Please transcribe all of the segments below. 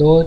2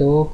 2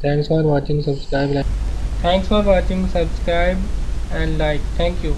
Thanks for watching. Subscribe and like. Thank you.